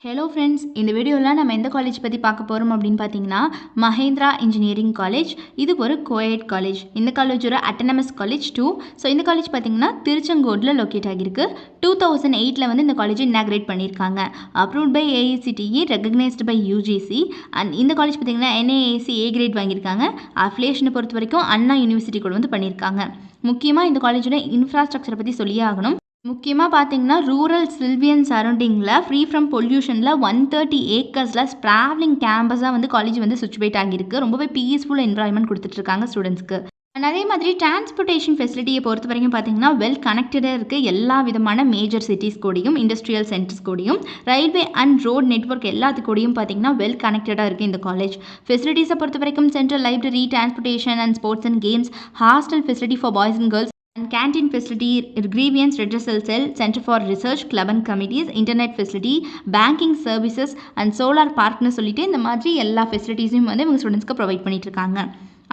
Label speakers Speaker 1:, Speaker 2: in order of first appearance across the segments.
Speaker 1: Hello friends, இந்த வீடியோவில் நம்ம எந்த காலேஜ் பற்றி பார்க்க போகிறோம் அப்படின்னு பார்த்தீங்கன்னா மஹேந்திரா இன்ஜினியரிங் காலேஜ். இது ஒரு கோஎட் காலேஜ். இந்த காலேஜ் ஒரு அட்டானமஸ் காலேஜ் டூ. ஸோ இந்த காலேஜ் பார்த்தீங்கன்னா திருச்செங்கோடில் லொக்கேட் ஆகியிருக்கு. 2008 வந்து இந்த காலேஜ் இனாக்ரேட் பண்ணியிருக்காங்க. Approved by AICTE, recognized by UGC. And இந்த காலேஜ் பார்த்தீங்கன்னா என்ஏஏசி ஏ கிரேட் வாங்கியிருக்காங்க. அஃபிலியேஷனை பொறுத்த வரைக்கும் அண்ணா யூனிவர்சிட்டி கூட வந்து பண்ணியிருக்காங்க. முக்கியமாக இந்த காலேஜோட இன்ஃப்ராஸ்ட்ரக்சரை பற்றி சொல்லி ஆகணும். முக்கியமாக பார்த்தீங்கன்னா ரூரல் சில்வியன் சரௌண்டிங்கில் ஃப்ரீ ஃப்ரம் பொல்யூஷனில் 130 ஏக்கர்ஸில் ட்ராவலிங் கேம்பஸாக வந்து காலேஜ் வந்து சுச்சுவேட் ஆகியிருக்கு. ரொம்பவே பீஸ்ஃபுல் என்வரான்மெண்ட் கொடுத்துட்ருக்காங்க ஸ்டூடெண்ட்ஸ்க்கு. அதே மாதிரி டிரான்ஸ்போர்ட்டேஷன் ஃபெசிலிட்டியை பொறுத்த வரைக்கும் பார்த்தீங்கன்னா வெல் கனெக்டடாக இருக்குது. எல்லா விதமான மேஜர் சிட்டிஸ் கூடயும் இண்டஸ்ட்ரியல் சென்டர்ஸ் கூடயும் ரயில்வே அண்ட் ரோட் நெட்ஒர்க் எல்லாத்துக்கூடையும் பார்த்தீங்கன்னா வெல் கனெக்டடாக இருக்குது இந்த காலேஜ். ஃபெசிலிட்டிஸை பொறுத்த வரைக்கும் central library, transportation and sports and games, hostel facility for boys and girls, and canteen facility, grievance redressal cell, center for research, club and committees, internet facility, banking services and solar parkனு சொல்லிட்டு இந்த மாதிரி எல்லா ஃபெசிலிட்டிஸையும் வந்து இவங்க ஸ்டூடெண்ட்ஸ்க்கு provide பண்ணிட்டு இருக்காங்க.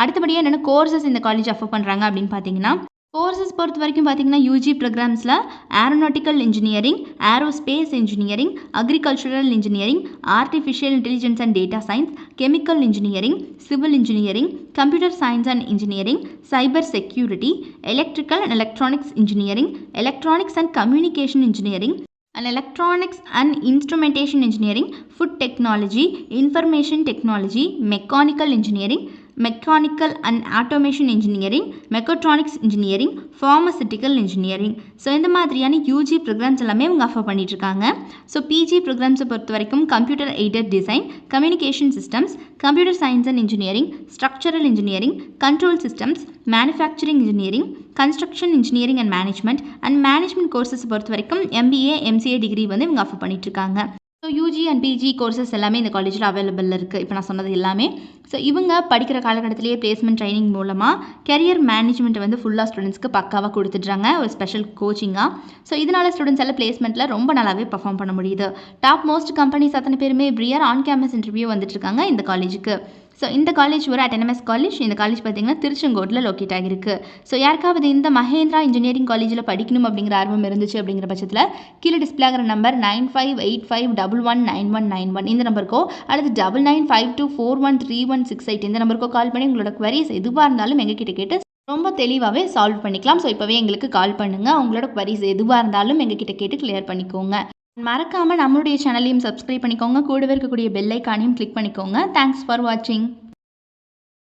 Speaker 1: அடுத்தபடியாக என்னென்ன கோர்சஸ் இந்த காலேஜ் ஆஃபர் பண்ணுறாங்க அப்படின்னு பார்த்தீங்கன்னா கோர்சஸ் பொறுத்த வரைக்கும் பார்த்தீங்கன்னா யூஜி ப்ரோக்ராம்ஸில் aeronautical engineering, aerospace engineering, agricultural engineering, artificial intelligence and data science, chemical engineering, civil engineering, computer science and engineering, cyber security, electrical and electronics engineering, electronics and communication engineering, and electronics and instrumentation engineering, food technology, information technology, mechanical engineering, mechanical and automation engineering, mechatronics engineering, pharmaceutical engineering. So இந்த மாதிரியான UG programs எல்லாமே இவங்க offer பண்ணிகிட்ருக்காங்க. So PG ப்ரோக்ராம்ஸை பொறுத்த வரைக்கும் computer aided design, communication systems, computer science and engineering, structural engineering, control systems, manufacturing engineering, construction engineering and management courses பொறுத்த வரைக்கும் எம்பிஏ, எம்சிஏ டிகிரி வந்து இவங்க ஆஃபர் பண்ணிகிட்ருக்காங்க. So UG and PG courses எல்லாமே இந்த காலேஜில் அவைலபிள் இருக்குது. இப்போ நான் சொன்னது எல்லாமே. ஸோ இவங்க படிக்கிற காலகட்டத்திலேயே பிளேஸ்மெண்ட் ட்ரைனிங் மூலமாக கெரியர் மேனேஜ்மெண்ட்டை வந்து ஃபுல்லாக ஸ்டூடெண்ட்ஸ்க்கு பக்காவாக கொடுத்துட்றாங்க, ஒரு ஸ்பெஷல் கோச்சிங்காக. ஸோ இதனால் ஸ்டூடெண்ட்ஸ் எல்லாம் பிளேஸ்மெண்ட்டில் ரொம்ப நல்லாவே பர்ஃபார்ம் பண்ண முடியுது. டாப் மோஸ்ட் கம்பெனிஸ் அத்தனை பேருமே every year on campus interview வந்துட்டுருக்காங்க இந்த காலேஜுக்கு. ஸோ இந்த காலேஜ் ஒரு அட்டானமஸ் காலேஜ். இந்த காலேஜ் பார்த்திங்கன்னா திருச்செங்கோட்டில் லொக்கேட் ஆகிருக்கு. ஸோ யாருக்காவது இந்த மஹேந்திரா இன்ஜினியரிங் காலேஜில் படிக்கணும் அப்படிங்கிற ஆர்வம் இருந்துச்சு அப்படிங்கிற பட்சத்தில் கீழே டிஸ்பிளே ஆகிற நம்பர் 9585119191 இந்த நம்பருக்கோ அல்லது 9952413168 இந்த நம்பருக்கோ கால் பண்ணி உங்களோட குவரிஸ் எதுவாக இருந்தாலும் எங்ககிட்ட கேட்டு ரொம்ப தெளிவாகவே சால்வ் பண்ணிக்கலாம். ஸோ இப்போவே எங்களுக்கு கால் பண்ணுங்கள். உங்களோட குவரிஸ் எதுவாக இருந்தாலும் எங்ககிட்ட கேட்டு கிளியர் பண்ணிக்கோங்க. மறக்காமல் நம்மளுடைய சேனலையும் சப்ஸ்கிரைப் பண்ணிக்கோங்க. கூடவே இருக்கக்கூடிய பெல் ஐக்கானையும் கிளிக் பண்ணிக்கோங்க. தேங்க்ஸ் ஃபார் வாட்சிங்.